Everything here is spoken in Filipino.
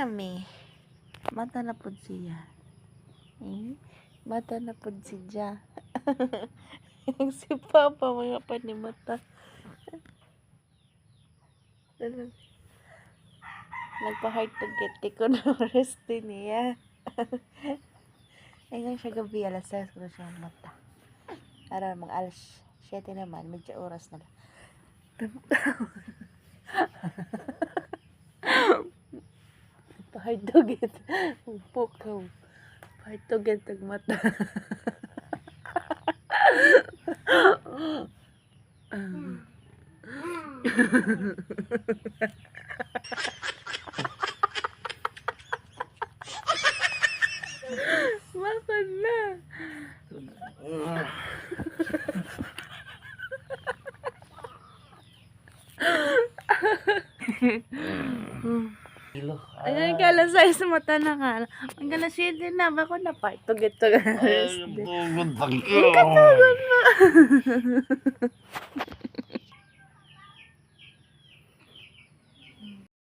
nami. Mata na pud siya. Mata na pud siya. Si Papa mga panimata. Nagpa-heart to get ko na rest niya. Ayun siya gabi, alas 6 ko na siya mata. Araw mga alas 7 naman, medyo oras na lang. Pa-heart to get. Pukaw. Pa-heart to get ang mata. Makan na. Ang kala sa mata na ka. Ang kala siya din na. Bako na part to get to. Ang katagon mo.